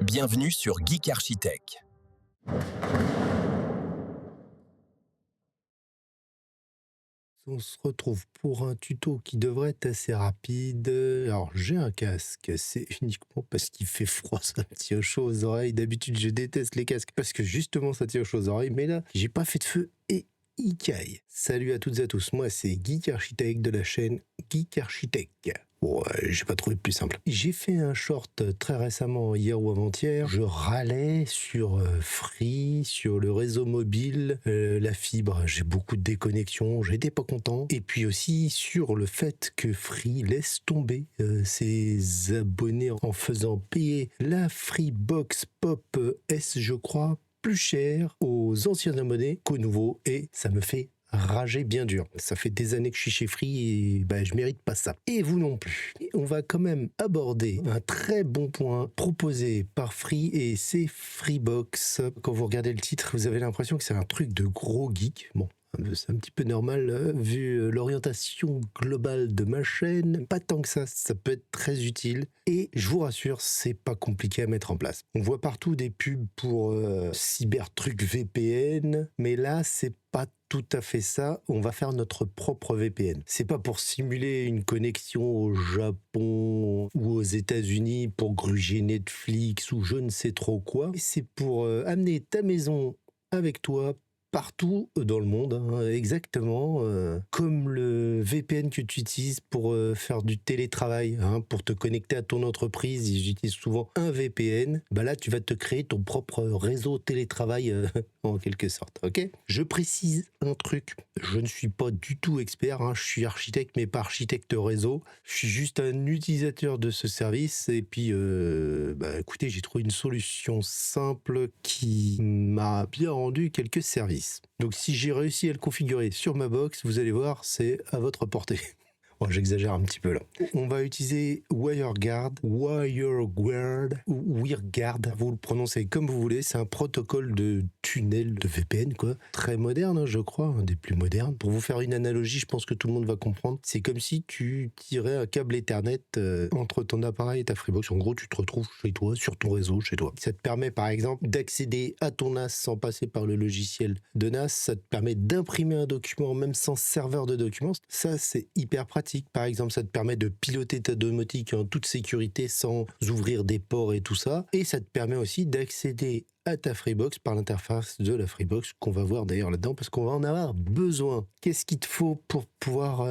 Bienvenue sur Geek Architect. On se retrouve pour un tuto qui devrait être assez rapide. Alors, j'ai un casque, c'est uniquement parce qu'il fait froid, ça me tire chaud aux oreilles. D'habitude, je déteste les casques parce que justement, ça tire chaud aux oreilles. Mais là, j'ai pas fait de feu et il caille. Salut à toutes et à tous, moi c'est Geek Architect de la chaîne Geek Architect. Bon, j'ai pas trouvé plus simple. J'ai fait un short très récemment, hier ou avant-hier. Je râlais sur Free, sur le réseau mobile, la fibre. J'ai beaucoup de déconnexions, j'étais pas content. Et puis aussi sur le fait que Free laisse tomber ses abonnés en faisant payer la Freebox Pop S, je crois, plus cher aux anciens abonnés qu'aux nouveaux. Et ça me fait rager bien dur. Ça fait des années que je suis chez Free et je mérite pas ça. Et vous non plus. Et on va quand même aborder un très bon point proposé par Free et c'est Freebox. Quand vous regardez le titre, vous avez l'impression que c'est un truc de gros geek. Bon, c'est un petit peu normal vu l'orientation globale de ma chaîne. Pas tant que ça peut être très utile. Et je vous rassure, c'est pas compliqué à mettre en place. On voit partout des pubs pour Cybertruc VPN, mais là, c'est pas tout à fait ça. On va faire notre propre VPN. C'est pas pour simuler une connexion au Japon ou aux États-Unis pour gruger Netflix ou je ne sais trop quoi. C'est pour amener ta maison avec toi partout dans le monde, hein, exactement comme le VPN que tu utilises pour faire du télétravail, hein, pour te connecter à ton entreprise. Ils utilisent souvent un VPN. Là, tu vas te créer ton propre réseau télétravail en quelque sorte. Ok ? Je précise un truc. Je ne suis pas du tout expert. Hein, je suis architecte, mais pas architecte réseau. Je suis juste un utilisateur de ce service. Et puis, écoutez, j'ai trouvé une solution simple qui m'a bien rendu quelques services. Donc si j'ai réussi à le configurer sur ma box, vous allez voir, c'est à votre portée. Bon, j'exagère un petit peu là. On va utiliser WireGuard, ou WireGuard, vous le prononcez comme vous voulez. C'est un protocole de tunnel de VPN, quoi. Très moderne, hein, je crois, un des plus modernes. Pour vous faire une analogie, je pense que tout le monde va comprendre. C'est comme si tu tirais un câble Ethernet entre ton appareil et ta Freebox. En gros, tu te retrouves chez toi, sur ton réseau, chez toi. Ça te permet, par exemple, d'accéder à ton NAS sans passer par le logiciel de NAS. Ça te permet d'imprimer un document même sans serveur de documents. Ça, c'est hyper pratique. Par exemple, ça te permet de piloter ta domotique en toute sécurité sans ouvrir des ports et tout ça. Et ça te permet aussi d'accéder à ta Freebox par l'interface de la Freebox qu'on va voir d'ailleurs là-dedans parce qu'on va en avoir besoin. Qu'est-ce qu'il te faut pour pouvoir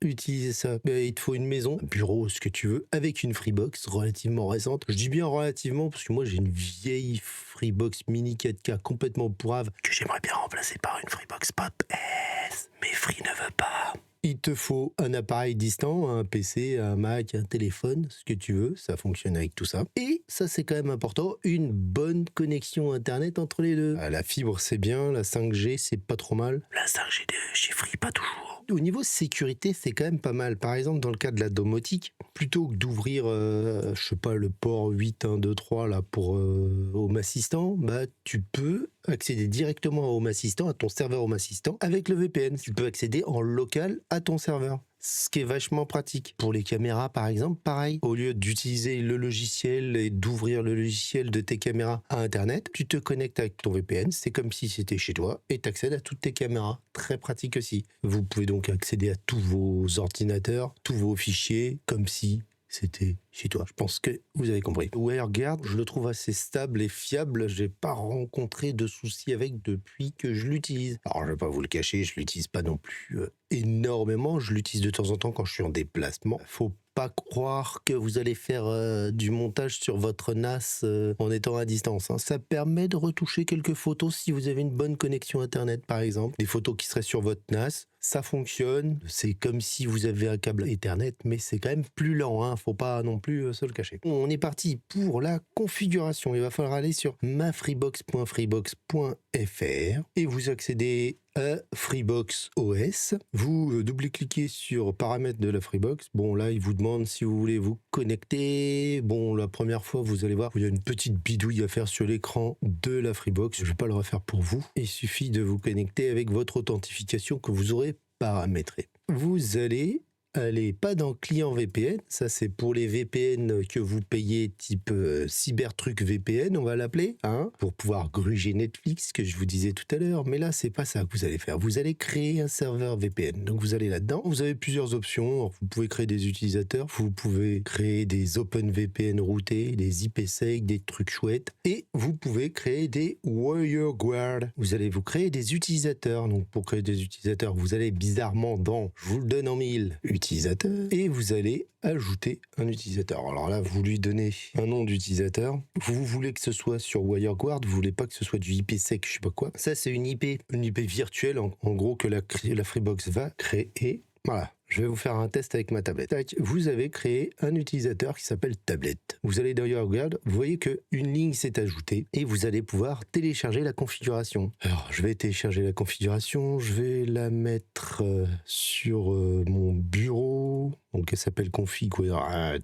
utiliser ça? Il te faut une maison, un bureau, ce que tu veux, avec une Freebox relativement récente. Je dis bien relativement parce que moi j'ai une vieille Freebox Mini 4K complètement pourrave que j'aimerais bien remplacer par une Freebox Pop S. Mais Free ne veut pas. Il te faut un appareil distant, un PC, un Mac, un téléphone, ce que tu veux, ça fonctionne avec tout ça. Et ça c'est quand même important, une bonne connexion internet entre les deux. La fibre c'est bien, la 5G c'est pas trop mal. La 5G de chez Free pas toujours. Au niveau sécurité c'est quand même pas mal. Par exemple dans le cas de la domotique, plutôt que d'ouvrir, je sais pas, le port 8.1.2.3 là pour Home Assistant, tu peux accéder directement à Home Assistant, à ton serveur Home Assistant, avec le VPN. Tu peux accéder en local à ton serveur. Ce qui est vachement pratique. Pour les caméras, par exemple, pareil. Au lieu d'utiliser le logiciel et d'ouvrir le logiciel de tes caméras à Internet, tu te connectes avec ton VPN. C'est comme si c'était chez toi et tu accèdes à toutes tes caméras. Très pratique aussi. Vous pouvez donc accéder à tous vos ordinateurs, tous vos fichiers, comme si c'était chez toi. Je pense que vous avez compris. WireGuard, je le trouve assez stable et fiable. J'ai pas rencontré de soucis avec depuis que je l'utilise. Alors, je vais pas vous le cacher, je l'utilise pas non plus énormément. Je l'utilise de temps en temps quand je suis en déplacement. Faut pas croire que vous allez faire du montage sur votre NAS en étant à distance. Hein. Ça permet de retoucher quelques photos si vous avez une bonne connexion Internet, par exemple. Des photos qui seraient sur votre NAS. Ça fonctionne. C'est comme si vous avez un câble Ethernet, mais c'est quand même plus lent. Hein. Faut pas non plus se le cacher. On est parti pour la configuration. Il va falloir aller sur mafreebox.freebox.fr et vous accédez à Freebox OS. Vous double-cliquez sur paramètres de la Freebox. Bon, là, il vous demande si vous voulez vous connecter. Bon, la première fois, vous allez voir, il y a une petite bidouille à faire sur l'écran de la Freebox. Je ne vais pas le refaire pour vous. Il suffit de vous connecter avec votre authentification que vous aurez paramétrée. Vous allez allez pas dans client VPN, ça c'est pour les VPN que vous payez type Cybertruc VPN, on va l'appeler, hein, pour pouvoir gruger Netflix, que je vous disais tout à l'heure. Mais là, c'est pas ça que vous allez faire. Vous allez créer un serveur VPN. Donc vous allez là-dedans. Vous avez plusieurs options. Alors, vous pouvez créer des utilisateurs, vous pouvez créer des OpenVPN routés, des IPsec, des trucs chouettes, et vous pouvez créer des WireGuard. Vous allez vous créer des utilisateurs. Donc pour créer des utilisateurs, vous allez bizarrement dans, je vous le donne en mille, utilisateurs, et vous allez ajouter un utilisateur. Alors là, vous lui donnez un nom d'utilisateur. Vous voulez que ce soit sur WireGuard, vous voulez pas que ce soit du IPsec, je sais pas quoi. Ça, c'est une IP virtuelle, en gros, que la Freebox va créer. Voilà. Je vais vous faire un test avec ma tablette. Tac, vous avez créé un utilisateur qui s'appelle tablette. Vous allez dans WireGuard, vous voyez qu'une ligne s'est ajoutée et vous allez pouvoir télécharger la configuration. Alors, je vais télécharger la configuration, je vais la mettre sur mon bureau. Donc, elle s'appelle config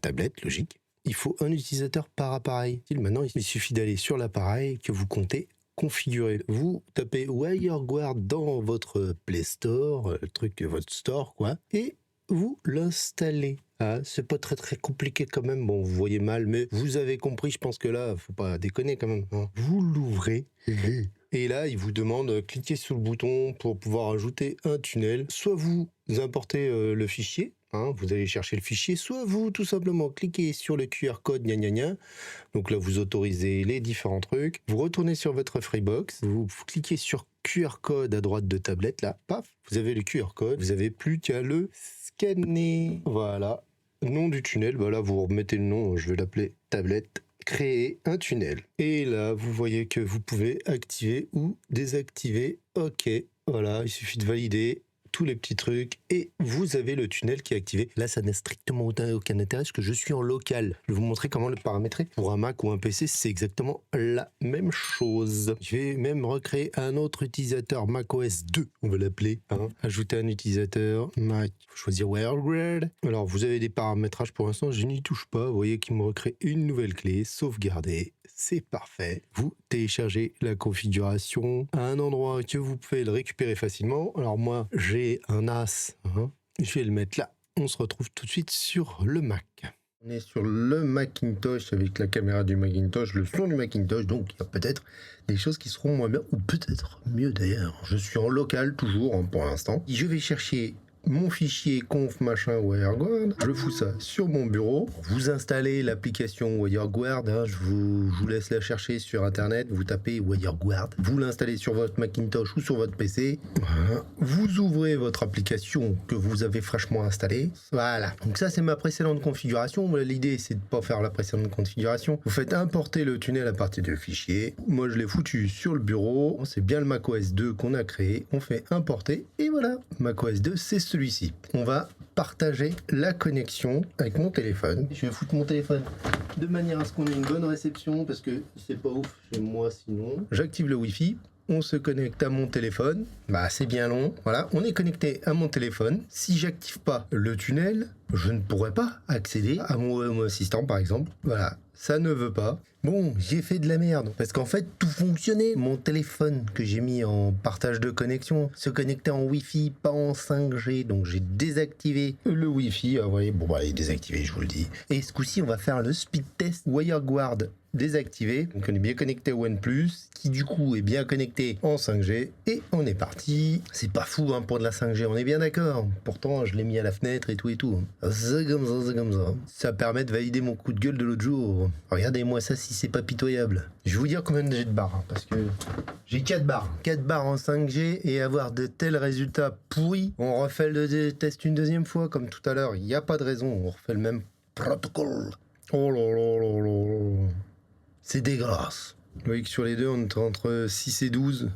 tablette, logique. Il faut un utilisateur par appareil. Maintenant, il suffit d'aller sur l'appareil que vous comptez configurer. Vous tapez WireGuard dans votre Play Store, le truc de votre store, quoi, et vous l'installez. Ah, c'est pas très compliqué quand même. Bon, vous voyez mal, mais vous avez compris. Je pense que là, faut pas déconner quand même, hein. Vous l'ouvrez. Et là, il vous demande cliquez sur le bouton pour pouvoir ajouter un tunnel. Soit vous importez le fichier, hein, vous allez chercher le fichier, soit vous tout simplement cliquez sur le QR code gna gna gna. Donc là, vous autorisez les différents trucs. Vous retournez sur votre Freebox, vous cliquez sur QR code à droite de tablette, là, paf, vous avez le QR code. Vous n'avez plus qu'à le scanner. Voilà. Nom du tunnel, bah là, vous remettez le nom, je vais l'appeler tablette. Créer un tunnel. Et là, vous voyez que vous pouvez activer ou désactiver. OK, voilà, il suffit de valider tous les petits trucs et vous avez le tunnel qui est activé. Là, ça n'a strictement aucun intérêt parce que je suis en local. Je vais vous montrer comment le paramétrer. Pour un Mac ou un PC, c'est exactement la même chose. Je vais même recréer un autre utilisateur macOS 2, on va l'appeler. Hein. Ajouter un utilisateur Mac. Il faut choisir WireGuard. Alors, vous avez des paramétrages pour l'instant, je n'y touche pas. Vous voyez qu'il me recrée une nouvelle clé, sauvegarder. C'est parfait. Vous téléchargez la configuration à un endroit que vous pouvez le récupérer facilement. Alors moi, j'ai un NAS. Hein. Je vais le mettre là. On se retrouve tout de suite sur le Mac. On est sur le Macintosh avec la caméra du Macintosh, le son du Macintosh. Donc il y a peut-être des choses qui seront moins bien ou peut-être mieux d'ailleurs. Je suis en local toujours hein, pour l'instant. Je vais chercher mon fichier conf machin WireGuard, je fous ça sur mon bureau. Vous installez l'application WireGuard, hein, je vous laisse la chercher sur internet, vous tapez WireGuard, vous l'installez sur votre Macintosh ou sur votre PC. Voilà. Vous ouvrez votre application que vous avez fraîchement installée. Voilà. Donc ça c'est ma précédente configuration. L'idée c'est de pas faire la précédente configuration. Vous faites importer le tunnel à partir du fichier. Moi je l'ai foutu sur le bureau. C'est bien le macOS 2 qu'on a créé. On fait importer et voilà. macOS 2 c'est celui-ci. On va partager la connexion avec mon téléphone. Je vais foutre mon téléphone de manière à ce qu'on ait une bonne réception parce que c'est pas ouf chez moi sinon. J'active le Wi-Fi. On se connecte à mon téléphone. Bah, c'est bien long. Voilà, on est connecté à mon téléphone. Si j'active pas le tunnel, je ne pourrai pas accéder à mon assistant, par exemple. Voilà, ça ne veut pas. Bon, j'ai fait de la merde. Parce qu'en fait, tout fonctionnait. Mon téléphone que j'ai mis en partage de connexion se connectait en Wi-Fi, pas en 5G. Donc, j'ai désactivé le Wi-Fi. Ah, ouais, bon, bah, il est désactivé, je vous le dis. Et ce coup-ci, on va faire le speed test WireGuard désactivé. Donc, on est bien connecté au OnePlus, qui du coup est bien connecté en 5G. Et on est parti. C'est pas fou hein, pour de la 5G, on est bien d'accord. Pourtant, je l'ai mis à la fenêtre et tout et tout. C'est comme ça, c'est comme ça. Ça permet de valider mon coup de gueule de l'autre jour. Regardez-moi ça si c'est pas pitoyable. Je vais vous dire combien j'ai de barres, hein, parce que j'ai 4 barres. 4 barres en 5G et avoir de tels résultats pourris. On refait le test une deuxième fois, comme tout à l'heure. Il n'y a pas de raison, on refait le même protocole. Oh là là là là. C'est dégueulasse. Vous voyez que sur les deux, on est entre 6 et 12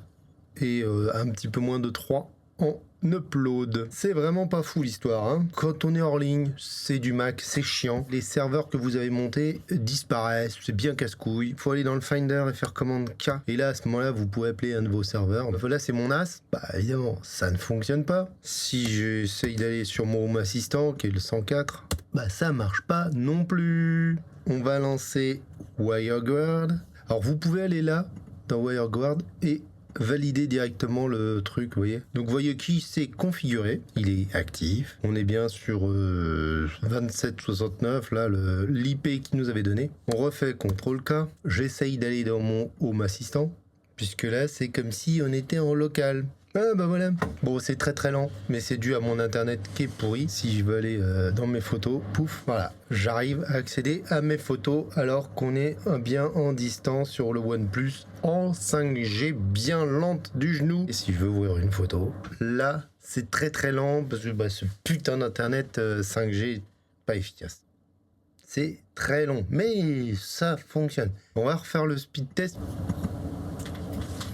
et un petit peu moins de 3 en upload. C'est vraiment pas fou l'histoire. Hein. Quand on est hors ligne, c'est du Mac, c'est chiant. Les serveurs que vous avez montés disparaissent, c'est bien casse-couille. Faut aller dans le Finder et faire commande K. Et là, à ce moment-là, vous pouvez appeler un de vos serveurs. Là, c'est mon NAS. Bah évidemment, ça ne fonctionne pas. Si j'essaye d'aller sur mon Home Assistant, qui est le 104, bah ça marche pas non plus. On va lancer WireGuard. Alors vous pouvez aller là, dans WireGuard, et valider directement le truc, vous voyez. Donc vous voyez qui c'est configuré, il est actif. On est bien sur 2769, là, l'IP qu'il nous avait donné. On refait CTRL-K. J'essaye d'aller dans mon Home Assistant, puisque là, c'est comme si on était en local. Ah bah voilà. Bon, c'est très très lent, mais c'est dû à mon internet qui est pourri. Si je veux aller dans mes photos, pouf, voilà, j'arrive à accéder à mes photos alors qu'on est bien en distance sur le OnePlus en 5G bien lente du genou. Et si je veux ouvrir une photo, là, c'est très très lent parce que ce putain d'internet 5G pas efficace. C'est très long, mais ça fonctionne. On va refaire le speed test.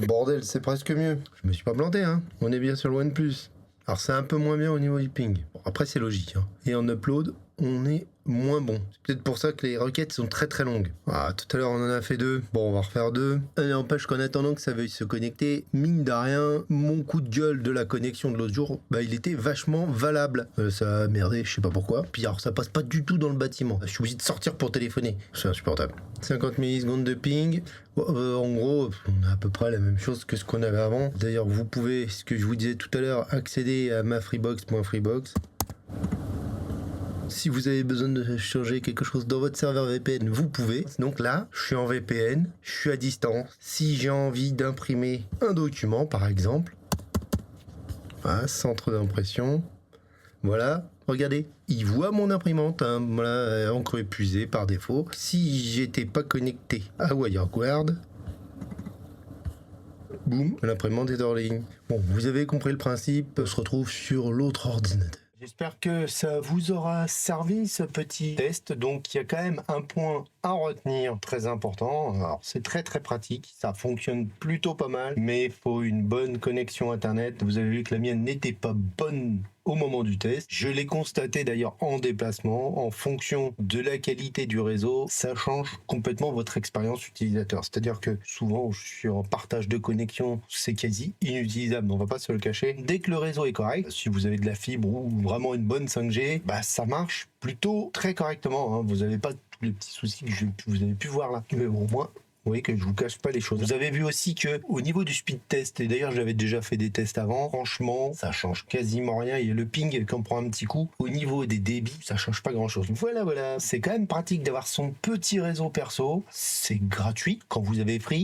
Bordel, c'est presque mieux. Je me suis pas planté, hein. On est bien sur le OnePlus. Alors c'est un peu moins bien au niveau du ping. Bon, après c'est logique, hein. Et en upload, on est moins bon. C'est peut-être pour ça que les requêtes sont très très longues. Ah, tout à l'heure on en a fait 2. Bon, on va refaire 2. N'empêche qu'en attendant que ça veuille se connecter, mine de rien, mon coup de gueule de la connexion de l'autre jour, bah il était vachement valable. Ça a merdé, je sais pas pourquoi. Puis alors ça passe pas du tout dans le bâtiment. Je suis obligé de sortir pour téléphoner. C'est insupportable. 50 millisecondes de ping. En gros, on a à peu près la même chose que ce qu'on avait avant. D'ailleurs, vous pouvez, ce que je vous disais tout à l'heure, accéder à ma freebox.freebox. Si vous avez besoin de changer quelque chose dans votre serveur VPN, vous pouvez. Donc là, je suis en VPN, je suis à distance. Si j'ai envie d'imprimer un document, par exemple, voilà, centre d'impression, voilà, regardez, il voit mon imprimante, hein, voilà, encre épuisée par défaut. Si j'étais pas connecté à WireGuard, boum, l'imprimante est hors ligne. Bon, vous avez compris le principe, on se retrouve sur l'autre ordinateur. J'espère que ça vous aura servi ce petit test. Donc il y a quand même un point à retenir très important. Alors c'est très très pratique, ça fonctionne plutôt pas mal, mais il faut une bonne connexion internet. Vous avez vu que la mienne n'était pas bonne au moment du test. Je l'ai constaté d'ailleurs en déplacement. En fonction de la qualité du réseau, ça change complètement votre expérience utilisateur. C'est-à-dire que souvent je suis en partage de connexion, c'est quasi inutilisable, on va pas se le cacher. Dès que le réseau est correct, si vous avez de la fibre ou vraiment une bonne 5G, bah ça marche plutôt très correctement, hein. Vous n'avez pas tous les petits soucis que vous avez pu voir là. Mais bon, au moins, vous voyez que je vous cache pas les choses. Vous avez vu aussi que au niveau du speed test, et d'ailleurs j'avais déjà fait des tests avant, franchement ça change quasiment rien. Il y a le ping qui en prend un petit coup. Au niveau des débits, ça change pas grand chose. Voilà, c'est quand même pratique d'avoir son petit réseau perso. C'est gratuit quand vous avez pris